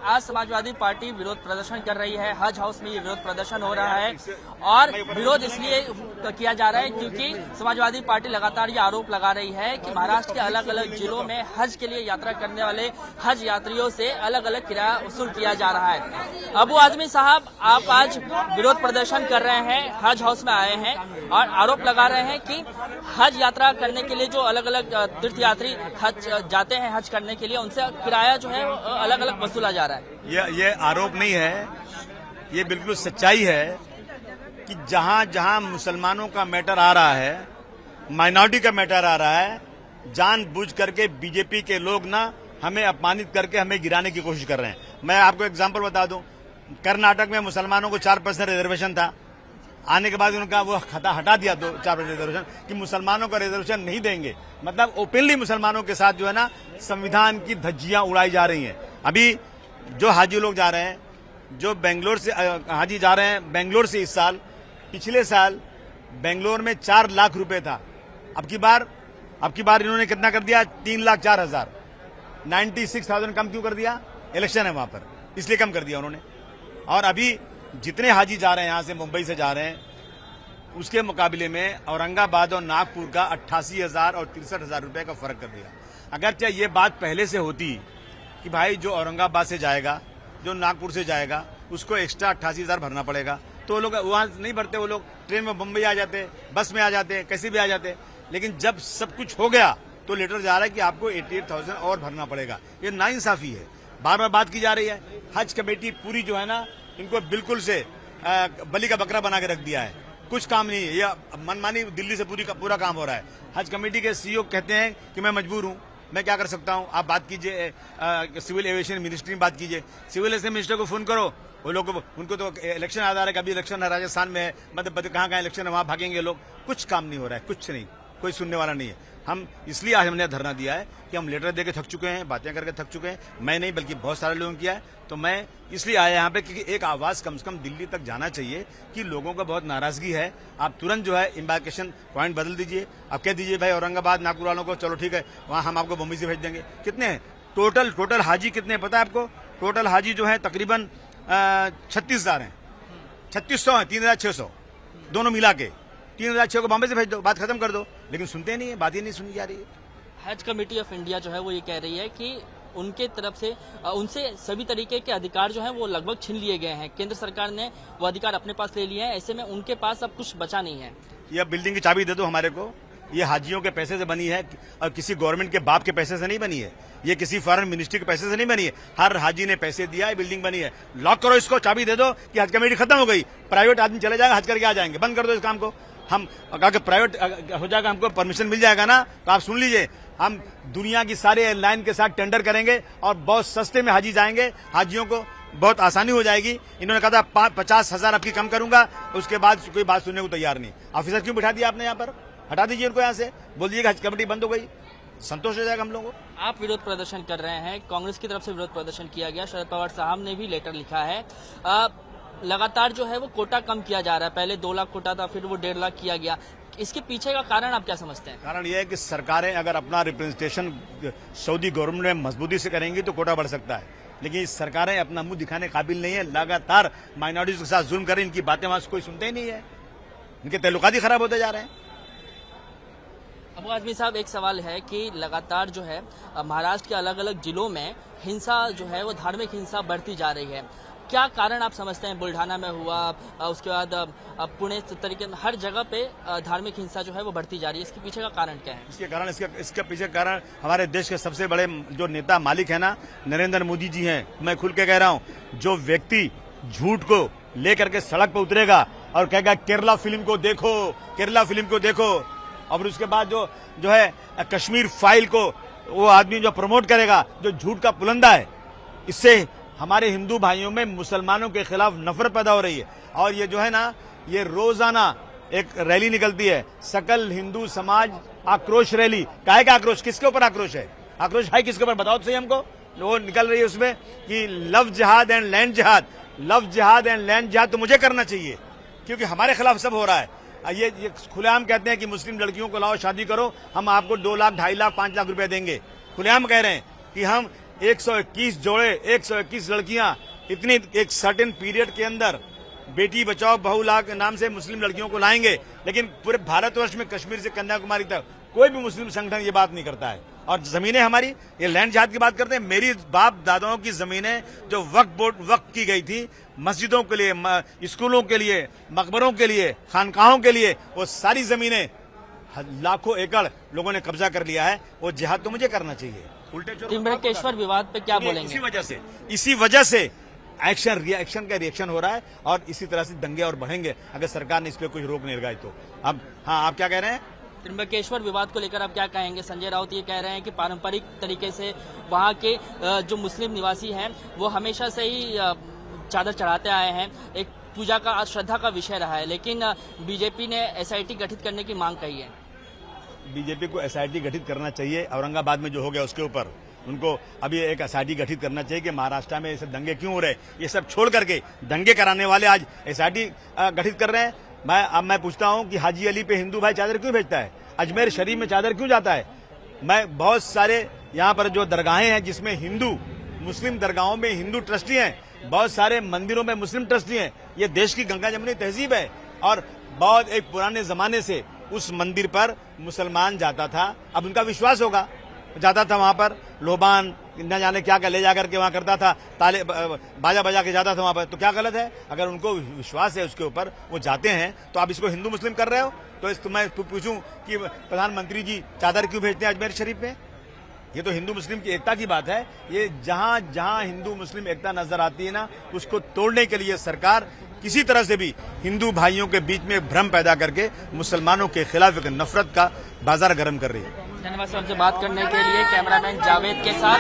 आज समाजवादी पार्टी विरोध प्रदर्शन कर रही है। हज हाउस में ये विरोध प्रदर्शन हो रहा है और विरोध इसलिए किया जा रहा है क्योंकि समाजवादी पार्टी लगातार ये आरोप लगा रही है कि महाराष्ट्र के अलग अलग जिलों में हज के लिए यात्रा करने वाले हज यात्रियों से अलग अलग किराया वसूल किया जा रहा है। अबू आजमी साहब, आप आज विरोध प्रदर्शन कर रहे हैं, हज हाउस में आए हैं और आरोप लगा रहे हैं कि हज यात्रा करने के लिए जो अलग अलग तीर्थ यात्री हज जाते हैं हज करने के लिए, उनसे किराया जो है अलग अलग वसूला जा रहा है। ये आरोप नहीं है, ये बिल्कुल सच्चाई है कि जहां जहां मुसलमानों का मैटर आ रहा है, माइनॉरिटी का मैटर आ रहा है, जानबूझ करके बीजेपी के लोग ना हमें अपमानित करके हमें गिराने की कोशिश कर रहे हैं। मैं आपको एग्जांपल बता दूं, कर्नाटक में मुसलमानों को 4% रिजर्वेशन था, आने के बाद उनका वो खाता हटा दिया 4% रिजर्वेशन कि मुसलमानों का रिजर्वेशन नहीं देंगे। मतलब ओपनली मुसलमानों के साथ जो है ना संविधान की धज्जियां उड़ाई जा रही हैं। अभी जो हाजी लोग जा रहे हैं, जो बेंगलोर से हाजी जा रहे हैं बेंगलोर से, इस साल, पिछले साल बेंगलोर में 4 लाख रुपए था, अब की बार इन्होंने कितना कर दिया, 3,04,000, 96,000 कम क्यों कर दिया? इलेक्शन है वहां पर, इसलिए कम कर दिया उन्होंने। और अभी जितने हाजी जा रहे हैं यहां से, मुंबई से जा रहे हैं, उसके मुकाबले में औरंगाबाद और नागपुर का 88,000 और 63,000 रुपए का फर्क कर दिया। अगरचे ये बात पहले से होती कि भाई जो औरंगाबाद से जाएगा, जो नागपुर से जाएगा, उसको एक्स्ट्रा 88,000 भरना पड़ेगा, तो वो लोग वहां नहीं भरते, वो लोग ट्रेन में मुंबई आ जाते, बस में आ जाते, कैसे भी आ जाते। लेकिन जब सब कुछ हो गया तो लेटर जा रहा है कि आपको 88,000 और भरना पड़ेगा। ये नाइंसाफी है, बार बार बात की जा रही है। हज कमेटी पूरी जो है ना, इनको बिल्कुल से बलि का बकरा बना के रख दिया है, कुछ काम नहीं है। यह मनमानी दिल्ली से पूरा काम हो रहा है। हज कमेटी के सीईओ कहते हैं कि मैं मजबूर हूं, मैं क्या कर सकता हूं। आप बात कीजिए सिविल एविएशन मिनिस्ट्री में, बात कीजिए, सिविल एविएशन मिनिस्टर को फोन करो, वो लोग उनको तो इलेक्शन आ रहा है, कभी इलेक्शन है राजस्थान में है, मतलब कहाँ इलेक्शन है, वहां भागेंगे लोग। कुछ काम नहीं हो रहा है, कुछ नहीं, कोई सुनने वाला नहीं है। हम इसलिए आज हमने धरना दिया है कि हम लेटर देके थक चुके हैं, बातें करके थक चुके हैं। मैं नहीं बल्कि बहुत सारे लोगों ने किया है, तो मैं इसलिए आया यहाँ पे कि एक आवाज कम से कम दिल्ली तक जाना चाहिए कि लोगों को बहुत नाराजगी है। आप तुरंत जो है एम्बार्केशन पॉइंट बदल दीजिए, आप कह दीजिए भाई औरंगाबाद नागपुर वालों को चलो ठीक है, वहां हम आपको मुंबई से भेज देंगे। कितने हैं टोटल हाजी कितने पता है आपको? टोटल हाजी जो है तकरीबन 36,000 है, 3600 है, 3,600 दोनों मिला के 3,600 को बॉम्बे से भेज दो, बात खत्म कर दो। लेकिन सुनते नहीं है, बात ही नहीं सुनी जा रही है। हज कमेटी ऑफ इंडिया जो है वो ये कह रही है कि उनके तरफ से उनसे सभी तरीके के अधिकार जो हैं वो लगभग छीन लिए गए हैं। केंद्र सरकार ने वो अधिकार अपने पास ले लिए हैं, ऐसे में उनके पास अब कुछ बचा नहीं है। यह बिल्डिंग की चाबी दे दो हमारे को। ये हाजियों के पैसे से बनी है और किसी गवर्नमेंट के बाप के पैसे से नहीं बनी है, ये किसी फॉरेन मिनिस्ट्री के पैसे से नहीं बनी है। हर हाजी ने पैसे दिया है, बिल्डिंग बनी है। लॉक करो इसको, चाबी दे दो कि हज कमेटी खत्म हो गई, प्राइवेट आदमी चले जाएगा, हज करके आ जाएंगे। बंद कर दो इस काम को। हम अगर प्राइवेट हो जाएगा, हमको परमिशन मिल जाएगा ना, तो आप सुन लीजिए, हम दुनिया की सारे एयरलाइन के साथ टेंडर करेंगे और बहुत सस्ते में हाजी जाएंगे, हाजियों को बहुत आसानी हो जाएगी। इन्होंने कहा था 50,000 आपकी कम करूंगा, उसके बाद कोई बात सुनने को तैयार नहीं। ऑफिसर क्यों बिठा दिया आपने यहाँ पर? हटा दीजिए उनको यहाँ से, बोल दीजिएगा हज कमेटी बंद हो गई, संतोष हो जाएगा हम लोगों को। आप विरोध प्रदर्शन कर रहे हैं, कांग्रेस की तरफ से विरोध प्रदर्शन किया गया, शरद पवार साहब ने भी लेटर लिखा है। लगातार जो है वो कोटा कम किया जा रहा है, पहले 2 लाख कोटा था, फिर वो 1.5 लाख किया गया। इसके पीछे का कारण आप क्या समझते हैं? कारण यह है कि सरकारें अगर अपना रिप्रेजेंटेशन सऊदी गवर्नमेंट में मजबूती से करेंगी तो कोटा बढ़ सकता है, लेकिन सरकारें अपना मुंह दिखाने काबिल नहीं है, लगातार माइनॉरिटीज के साथ जुल्म करें, इनकी बातें वहां कोई सुनते ही नहीं है, इनके ताल्लुकात ही खराब होते जा रहे हैं। अबू आजमी साहब, एक सवाल है कि लगातार जो है महाराष्ट्र के अलग अलग जिलों में हिंसा जो है वो धार्मिक हिंसा बढ़ती जा रही है, क्या कारण आप समझते हैं? बुल्ढाना में हुआ, उसके बाद पुणे तरीके हर जगह पे धार्मिक हिंसा जो है वो बढ़ती जा रही है, इसके पीछे का कारण क्या है? इसके पीछे कारण हमारे देश के सबसे बड़े जो नेता मालिक है ना, नरेंद्र मोदी जी हैं। मैं खुल के कह रहा हूं, जो व्यक्ति झूठ को लेकर के सड़क पर उतरेगा और कहेगा केरला फिल्म को देखो, केरला फिल्म को देखो, और उसके बाद जो है कश्मीर फाइल को वो आदमी जो प्रमोट करेगा, जो झूठ का पुलंदा है, इससे हमारे हिंदू भाइयों में मुसलमानों के खिलाफ नफरत पैदा हो रही है। और ये जो है ना, ये रोजाना एक रैली निकलती है, सकल हिंदू समाज आक्रोश रैली। काहे का आक्रोश? किसके ऊपर आक्रोश है? आक्रोश है किसके ऊपर? बताओ तो सही हमको। वो निकल रही है उसमें कि लव जिहाद एंड लैंड जिहाद, लव जिहाद एंड लैंड जिहाद तो मुझे करना चाहिए, क्योंकि हमारे खिलाफ सब हो रहा है। ये खुलेआम कहते हैं कि मुस्लिम लड़कियों को लाओ शादी करो, हम आपको 2 लाख, 2.5 लाख, 5 लाख रुपए देंगे। खुलेआम कह रहे हैं कि हम 121 जोड़े, 121 लड़कियां, इतनी एक सर्टेन पीरियड के अंदर बेटी बचाओ बहुला के नाम से मुस्लिम लड़कियों को लाएंगे, लेकिन पूरे भारतवर्ष में कश्मीर से कन्याकुमारी तक कोई भी मुस्लिम संगठन ये बात नहीं करता है। और जमीनें हमारी, ये लैंड जिहाद की बात करते हैं। मेरी बाप दादाओं की जमीनें जो वक्फ की गई थी मस्जिदों के लिए, स्कूलों के लिए, मकबरों के लिए, खानकाहों के लिए, वो सारी जमीनें लाखों एकड़ लोगों ने कब्जा कर लिया है। वो जिहाद तो मुझे करना चाहिए। उल्टे त्रिंबकेश्वर विवाद पे क्या बोलेंगे? इसी वजह से रिएक्शन का रिएक्शन हो रहा है और इसी तरह से दंगे और बढ़ेंगे अगर सरकार ने इस पर कुछ रोक नहीं लगाई तो। अब हाँ, आप क्या कह रहे हैं? त्रिंबकेश्वर विवाद को लेकर आप क्या कहेंगे? संजय राउत ये कह रहे हैं कि पारंपरिक तरीके से वहाँ के जो मुस्लिम निवासी हैं वो हमेशा से ही चादर चढ़ाते आए हैं, एक पूजा का, श्रद्धा का विषय रहा है, लेकिन बीजेपी ने एसआईटी गठित करने की मांग कही है। बीजेपी को एसआईटी गठित करना चाहिए। औरंगाबाद में जो हो गया उसके ऊपर उनको अभी एक एसआईटी गठित करना चाहिए कि महाराष्ट्र में ऐसे दंगे क्यों हो रहे, ये सब छोड़ करके दंगे कराने वाले आज एसआईटी गठित कर रहे हैं। मैं पूछता हूं कि हाजी अली पे हिंदू भाई चादर क्यों भेजता है, अजमेर शरीफ में चादर क्यों जाता है? मैं बहुत सारे यहाँ पर जो दरगाहें हैं जिसमें हिंदू, मुस्लिम दरगाहों में हिंदू ट्रस्टी हैं, बहुत सारे मंदिरों में मुस्लिम ट्रस्टी हैं। ये देश की गंगा जमुनी तहजीब है और बहुत एक पुराने जमाने से उस मंदिर पर मुसलमान जाता था। अब उनका विश्वास होगा, जाता था वहां पर, लोबान न जाने क्या क्या ले जाकर के वहां करता था, ताले बाजा बजा के जाता था वहां पर। तो क्या गलत है? अगर उनको विश्वास है उसके ऊपर, वो जाते हैं, तो आप इसको हिंदू मुस्लिम कर रहे हो। तो मैं पूछूं कि प्रधानमंत्री जी चादर क्यों भेजते हैं अजमेर शरीफ में? ये तो हिंदू मुस्लिम की एकता की बात है। ये जहां जहां हिंदू मुस्लिम एकता नजर आती है ना, उसको तोड़ने के लिए सरकार किसी तरह से भी हिंदू भाइयों के बीच में भ्रम पैदा करके मुसलमानों के खिलाफ एक नफरत का बाजार गर्म कर रही है। धन्यवाद सर, हमसे बात करने के लिए। कैमरामैन जावेद के साथ